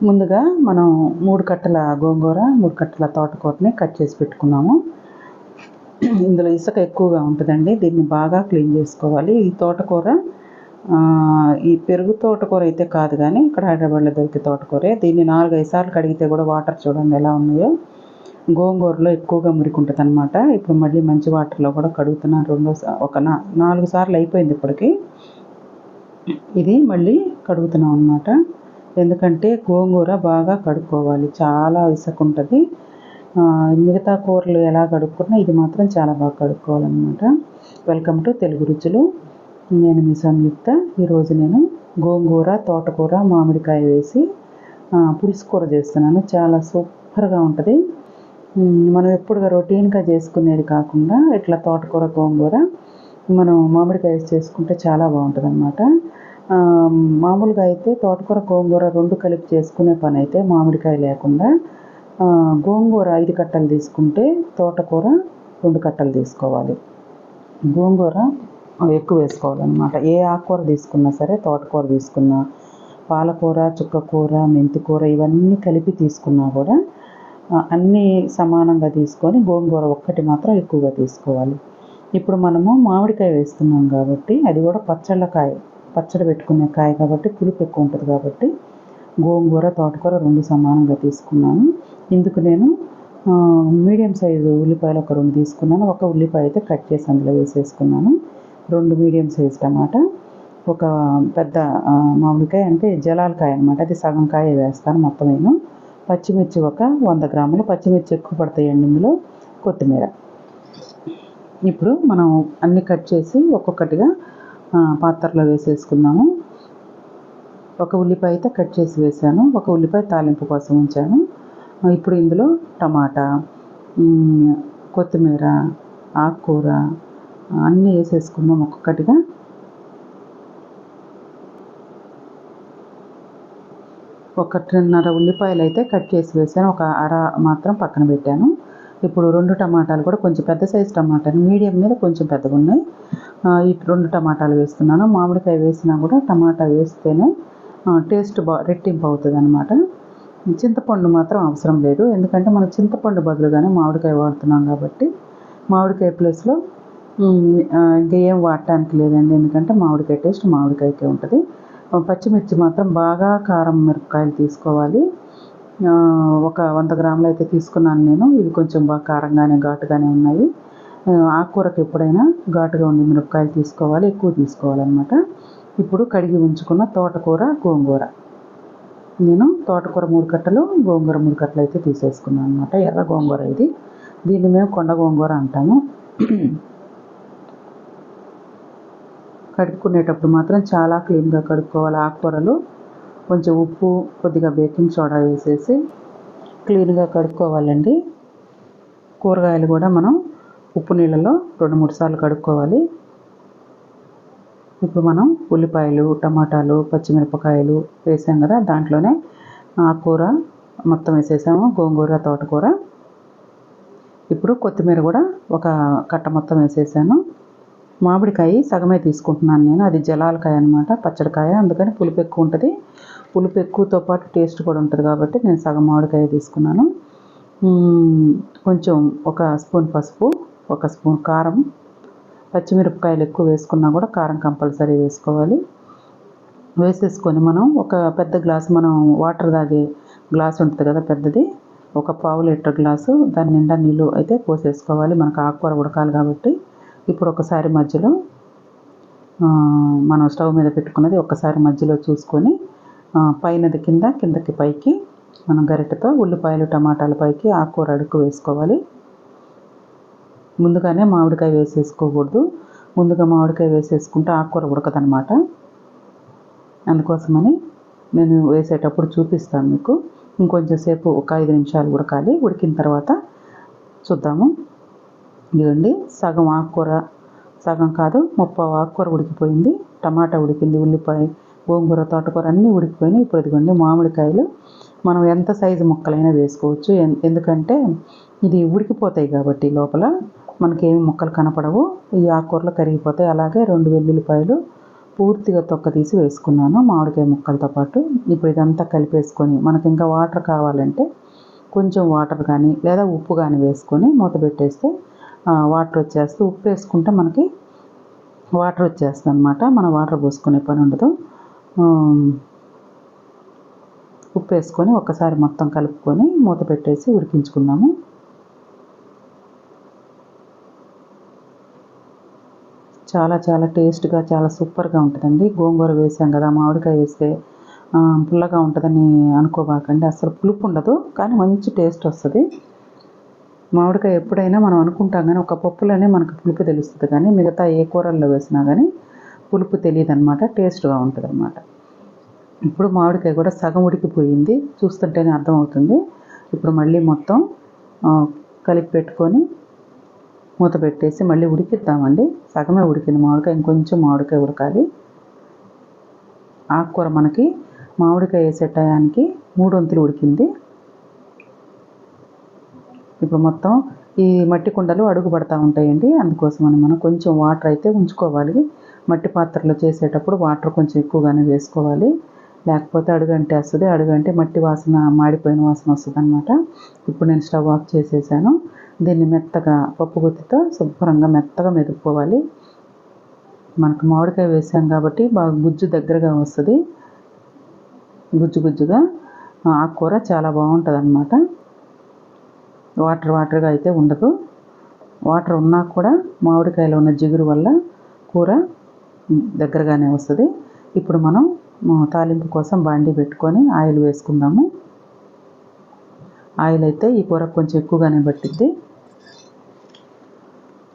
ముందుగా మనం 3 కట్టల గోంగూర, 3 కట్టల తోటకూరని కట్ చేసి పెట్టుకున్నాము. ఇందులో ఇసుక ఎక్కువగా ఉంటుందండి. దీన్ని బాగా క్లీన్ చేసుకోవాలి. ఈ తోటకూర ఈ పెరుగు తోటకూర అయితే కాదు కానీ ఇక్కడ హైదరాబాద్లో దొరికే తోటకూరే. దీన్ని 4-5 సార్లు కడిగితే కూడా వాటర్ చూడండి ఎలా ఉన్నాయో. గోంగూరలో ఎక్కువగా మురికి ఉంటుంది అనమాట. ఇప్పుడు మళ్ళీ మంచి వాటర్లో కూడా కడుగుతున్నాను. 4 సార్లు అయిపోయింది ఇప్పటికి. ఇది మళ్ళీ కడుగుతున్నాం అనమాట. ఎందుకంటే గోంగూర బాగా కడుక్కోవాలి, చాలా ఇసుక ఉంటుంది. మిగతా కూరలు ఎలా కడుక్కున్నా ఇది మాత్రం చాలా బాగా కడుక్కోవాలన్నమాట. వెల్కమ్ టు తెలుగు రుచులు. నేను మీ సంయుక్త. ఈరోజు నేను గోంగూర, తోటకూర, మామిడికాయ వేసి పులుసు కూర చేస్తున్నాను. చాలా సూపర్గా ఉంటుంది. మనం ఎప్పుడుగా రొటీన్గా చేసుకునేది కాకుండా ఇట్లా తోటకూర, గోంగూర మనం మామిడికాయ వేసి చేసుకుంటే చాలా బాగుంటుంది అన్నమాట. మామూలుగా అయితే తోటకూర, గోంగూర 2 కలిపి చేసుకునే పని అయితే మామిడికాయ లేకుండా గోంగూర 5 కట్టలు తీసుకుంటే తోటకూర 2 కట్టలు తీసుకోవాలి. గోంగూర ఎక్కువ వేసుకోవాలన్నమాట. ఏ ఆకుకూర తీసుకున్నా సరే, తోటకూర తీసుకున్నా, పాలకూర, చుక్కకూర, మెంతికూర ఇవన్నీ కలిపి తీసుకున్నా కూడా అన్నీ సమానంగా తీసుకొని గోంగూర ఒక్కటి మాత్రం ఎక్కువగా తీసుకోవాలి. ఇప్పుడు మనము మామిడికాయ వేస్తున్నాం కాబట్టి అది కూడా పచ్చడి పెట్టుకునే కాయ కాబట్టి పులుపు ఎక్కువ ఉంటుంది కాబట్టి గోంగూర, తోటకూర 2 సమానంగా తీసుకున్నాను. ఇందుకు నేను మీడియం సైజు ఉల్లిపాయలు ఒక 2 తీసుకున్నాను. ఒక ఉల్లిపాయ అయితే కట్ చేసి అందులో వేసేసుకున్నాను. 2 మీడియం సైజు టమాటా, ఒక పెద్ద మామిడికాయ అంటే జలాలకాయ అనమాట. అది సగం కాయ వేస్తాను మొత్తం. నేను పచ్చిమిర్చి ఒక 100 గ్రాములు, పచ్చిమిర్చి ఎక్కువ పడతాయండి ఇందులో. కొత్తిమీర. ఇప్పుడు మనం అన్నీ కట్ చేసి ఒక్కొక్కటిగా పాత్రలో వేసేసుకున్నాము. ఒక ఉల్లిపాయ అయితే కట్ చేసి వేసాను, ఒక ఉల్లిపాయ తాలింపు కోసం ఉంచాను. ఇప్పుడు ఇందులో టమాటా, కొత్తిమీర, ఆకుకూర అన్నీ వేసేసుకున్నాం ఒక్కొక్కటిగా. ఒకటిన్నర ఉల్లిపాయలు అయితే కట్ చేసి వేసాను, ఒక అర మాత్రం పక్కన పెట్టాను. ఇప్పుడు 2 టమాటాలు కూడా కొంచెం పెద్ద సైజు టమాటాలు, మీడియం మీద కొంచెం పెద్దగా ఉన్నాయి. ఈ 2 టమాటాలు వేస్తున్నాను. మామిడికాయ వేసినా కూడా టమాటా వేస్తేనే టేస్ట్ రెట్టింపు అవుతుంది అనమాట. చింతపండు మాత్రం అవసరం లేదు, ఎందుకంటే మనం చింతపండు బదులుగానే మామిడికాయ వాడుతున్నాం కాబట్టి మామిడికాయ ప్లేస్లో ఇంకేం వాడటానికి లేదండి. ఎందుకంటే మామిడికాయ టేస్ట్ మామిడికాయకే ఉంటుంది. పచ్చిమిర్చి మాత్రం బాగా కారం మిరపకాయలు తీసుకోవాలి. ఒక 100 గ్రాములు అయితే తీసుకున్నాను నేను. ఇవి కొంచెం బాగా కారంగానే ఘాటుగానే ఉన్నాయి. ఆకుకూరకు ఎప్పుడైనా ఘాటుగా ఉండే మిరపకాయలు తీసుకోవాలి, ఎక్కువ తీసుకోవాలన్నమాట. ఇప్పుడు కడిగి ఉంచుకున్న తోటకూర, గోంగూర, నేను తోటకూర 3 కట్టలు, గోంగూర 3 కట్టలు అయితే తీసేసుకున్నాను అనమాట. ఎర్ర గోంగూర ఇది. దీన్ని మేము కొండ గోంగూర అంటాము. కడుక్కునేటప్పుడు మాత్రం చాలా క్లీన్గా కడుక్కోవాలి. ఆకుకూరలు కొంచెం ఉప్పు, కొద్దిగా బేకింగ్ సోడా వేసేసి క్లీన్గా కడుక్కోవాలండి. కూరగాయలు కూడా మనం ఉప్పు నీళ్ళలో 2-3 సార్లు కడుక్కోవాలి. ఇప్పుడు మనం ఉల్లిపాయలు, టమాటాలు, పచ్చిమిరపకాయలు వేసాం కదా, దాంట్లోనే ఆకుకూర మొత్తం వేసేసాము, గోంగూర, తోటకూర. ఇప్పుడు కొత్తిమీర కూడా ఒక కట్ట మొత్తం వేసేసాను. మామిడికాయ సగమే తీసుకుంటున్నాను నేను. అది జలాలకాయ అనమాట, పచ్చడికాయ. అందుకని పులుపు ఎక్కువ ఉంటుంది. పులుపు ఎక్కువతో పాటు టేస్ట్ కూడా ఉంటుంది కాబట్టి నేను సగం మామిడికాయ తీసుకున్నాను. కొంచెం ఒక స్పూన్ పసుపు, ఒక స్పూన్ కారం, పచ్చిమిరపకాయలు ఎక్కువ వేసుకున్నా కూడా కారం కంపల్సరీ వేసుకోవాలి. వేసేసుకొని మనం ఒక పెద్ద గ్లాసు, మనం వాటర్ తాగే గ్లాస్ ఉంటుంది కదా పెద్దది, ఒక పావు లీటర్ గ్లాసు, దాని నిండా నీళ్ళు అయితే పోసేసుకోవాలి. మనకు ఆకుకూర ఉడకాలి కాబట్టి. ఇప్పుడు ఒకసారి మధ్యలో మనం స్టవ్ మీద పెట్టుకున్నది ఒకసారి మధ్యలో చూసుకొని పైనది కింద, కిందకి పైకి మనం గరిటెతో ఉల్లిపాయలు, టమాటాల పైకి ఆకుకూర అడుగు వేసుకోవాలి. ముందుగానే మామిడికాయ వేసేసుకోకూడదు. ముందుగా మామిడికాయ వేసేసుకుంటే ఆకుకూర ఉడకదనమాట. అందుకోసమని నేను వేసేటప్పుడు చూపిస్తాను మీకు. ఇంకొంచెం సేపు ఒక 5 నిమిషాలు ఉడకాలి. ఉడికిన తర్వాత చూద్దాము. ఇదిగోండి, సగం ఆకుకూర, సగం కాదు 30 ఆకుకూర ఉడికిపోయింది. టమాటా ఉడికింది, ఉల్లిపాయ, గోంగూర, తోటకూర అన్నీ ఉడికిపోయినాయి. ఇప్పుడు ఇదిగోండి మామిడికాయలు మనం ఎంత సైజు ముక్కలైనా వేసుకోవచ్చు. ఎందుకంటే ఇది ఉడికిపోతాయి కాబట్టి లోపల మనకేమి ముక్కలు కనపడవు, ఈ ఆకుకూరలు కరిగిపోతాయి. అలాగే 2 వెల్లుల్లిపాయలు, పూర్తిగా తొక్క తీసి వేసుకున్నాను మామిడికాయ ముక్కలతో పాటు. ఇప్పుడు ఇదంతా కలిపేసుకొని మనకి ఇంకా వాటర్ కావాలంటే కొంచెం వాటర్ కానీ లేదా ఉప్పు కానీ వేసుకొని మూత పెట్టేస్తే వాటర్ వచ్చేస్తే, ఉప్పు వేసుకుంటే మనకి వాటర్ వచ్చేస్తుంది అనమాట. మనం వాటర్ పోసుకునే పని ఉండదు. ఉప్పు వేసుకొని ఒక్కసారి మొత్తం కలుపుకొని మూత పెట్టేసి ఉడికించుకుందాము. చాలా చాలా టేస్ట్గా చాలా సూపర్గా ఉంటుందండి. గోంగూర వేసాం కదా, మామిడికాయ వేస్తే పుల్లగా ఉంటుందని అనుకోబాకండి. అసలు పులుపు ఉండదు, కానీ మంచి టేస్ట్ వస్తుంది. మామిడికాయ ఎప్పుడైనా మనం అనుకుంటాం కానీ ఒక పప్పులోనే మనకు పులుపు తెలుస్తుంది, కానీ మిగతా ఏ కూరల్లో వేసినా కానీ పులుపు తెలియదు అనమాట. టేస్ట్గా ఉంటుంది అనమాట. ఇప్పుడు మామిడికాయ కూడా సగం ఉడికిపోయింది, చూస్తుంటేనే అర్థమవుతుంది. ఇప్పుడు మళ్ళీ మొత్తం కలిపి పెట్టుకొని మూత పెట్టేసి మళ్ళీ ఉడికిద్దామండి. సగమే ఉడికింది మామిడికాయ, ఇంకొంచెం మామిడికాయ ఉడకాలి. ఆకుకూర మనకి మామిడికాయ వేసే టయానికి 3 వంతులు ఉడికింది. ఇప్పుడు మొత్తం ఈ మట్టి కుండలు అడుగు పడతా ఉంటాయండి, అందుకోసమని మనం కొంచెం వాటర్ అయితే ఉంచుకోవాలి. మట్టి పాత్రలో చేసేటప్పుడు వాటర్ కొంచెం ఎక్కువగానే వేసుకోవాలి, లేకపోతే అడుగంటేస్తుంది. అడుగంటే మట్టి వాసన, మాడిపోయిన వాసన వస్తుంది అనమాట. ఇప్పుడు నేను స్టవ్ ఆఫ్ చేసేసాను. దీన్ని మెత్తగా పప్పు గుత్తితో శుభ్రంగా మెత్తగా మెదుపుకోవాలి. మనకు మామిడికాయ వేసాం కాబట్టి బాగా గుజ్జు దగ్గరగా వస్తుంది, గుజ్జు గుజ్జుగా. ఆకుకూర చాలా బాగుంటుంది అన్నమాట. వాటర్గా అయితే ఉండదు. వాటర్ ఉన్నా కూడా మామిడికాయలో ఉన్న జిగురు వల్ల కూర దగ్గరగానే వస్తుంది. ఇప్పుడు మనం తాలింపు కోసం బాండీ పెట్టుకొని ఆయిల్ వేసుకుందాము. ఆయిల్ అయితే ఈ కూరకు కొంచెం ఎక్కువగానే పట్టిద్ది.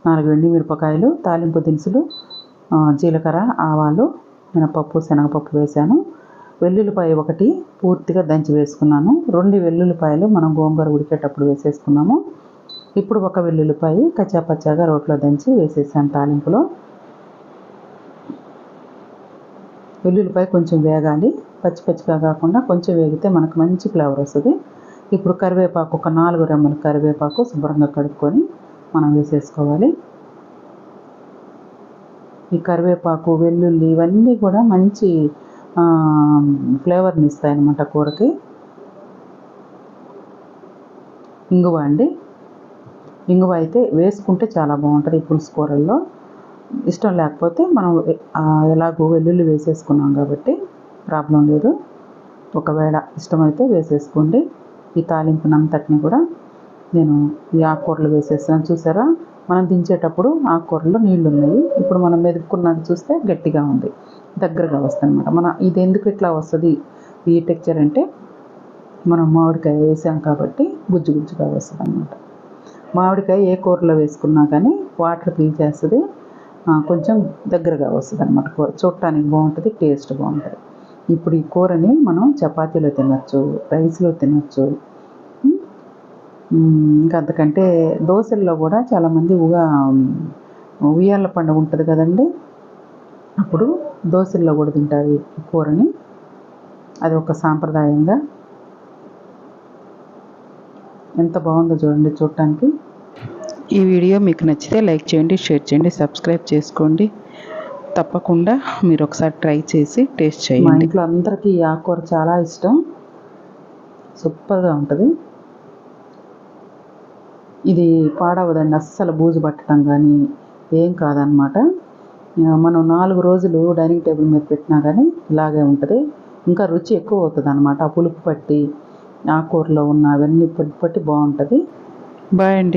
4 ఎండుమిరపకాయలు, తాలింపు దినుసులు, జీలకర్ర, ఆవాలు, మినపప్పు, శనగపప్పు వేసాను. వెల్లుల్లిపాయ 1 పూర్తిగా దంచి వేసుకున్నాను. 2 వెల్లుల్లిపాయలు మనం గోంగూర ఉడికేటప్పుడు వేసేసుకున్నాము. ఇప్పుడు 1 వెల్లుల్లిపాయ కచ్చాపచ్చాగా రోట్లో దంచి వేసేసాను తాలింపులో. వెల్లుల్లిపాయ కొంచెం వేగాలి, పచ్చి పచ్చిగా కాకుండా కొంచెం వేగితే మనకు మంచి ఫ్లేవర్ వస్తుంది. ఇప్పుడు కరివేపాకు, ఒక 4 రెమ్మల కరివేపాకు శుభ్రంగా కడుక్కొని మనం వేసేసుకోవాలి. ఈ కరివేపాకు, వెల్లుల్లి ఇవన్నీ కూడా మంచి ఫ్లేవర్ని ఇస్తాయన్నమాట కూరకి. ఇంగువ అండి, ఇంగువ అయితే వేసుకుంటే చాలా బాగుంటుంది ఈ పులుసు కూరల్లో. ఇష్టం లేకపోతే మనం ఎలాగో వెల్లుల్లి వేసేసుకున్నాం కాబట్టి ప్రాబ్లం లేదు. ఒకవేళ ఇష్టమైతే వేసేసుకోండి. ఈ తాలింపునంతటిని కూడా నేను ఈ ఆకుకూరలు వేసేసాను. చూసారా, మనం దించేటప్పుడు ఆకుకూరలో నీళ్ళు ఉన్నాయి. ఇప్పుడు మనం మెదుపుకున్నాక చూస్తే గట్టిగా ఉంది, దగ్గరగా వస్తుంది అనమాట. మన ఇది ఎందుకు ఇట్లా వస్తుంది ఈ టెక్చర్ అంటే, మనం మామిడికాయ వేసాం కాబట్టి గుజ్జు గుజ్జుగా వస్తుంది అనమాట. మామిడికాయ ఏ కూరలో వేసుకున్నా కానీ వాటర్ పీల్చేస్తుంది, కొంచెం దగ్గరగా వస్తుంది అనమాట. కూర చూడటానికి బాగుంటుంది, టేస్ట్ బాగుంటుంది. ఇప్పుడు ఈ కూరని మనం చపాతీలో తినచ్చు, రైస్లో తినచ్చు. ఇంకా అంతకంటే దోశల్లో కూడా చాలామంది ఉయ్యాల పండుగ ఉంటుంది కదండి, అప్పుడు దోశల్లో కూడా తింటారు ఈ కూరని. అది ఒక సాంప్రదాయంగా. ఎంత బాగుందో చూడండి చూడటానికి. ఈ వీడియో మీకు నచ్చితే లైక్ చేయండి, షేర్ చేయండి, సబ్స్క్రైబ్ చేసుకోండి. తప్పకుండా మీరు ఒకసారి ట్రై చేసి టేస్ట్ చేయండి. మా ఇంట్లో అందరికీ ఈ ఆకుకూర చాలా ఇష్టం, సూపర్గా ఉంటుంది. ఇది పాడవదండి, అస్సలు బూజు పట్టడం కానీ ఏం కాదనమాట. మనం 4 రోజులు డైనింగ్ టేబుల్ మీద పెట్టినా కానీ ఇలాగే ఉంటుంది. ఇంకా రుచి ఎక్కువ అవుతుంది అనమాట. ఆ పులుపు పట్టి ఆకుకూరలో ఉన్న అవన్నీ పులుపు పట్టి బాగుంటుంది. బాయ్ అండి.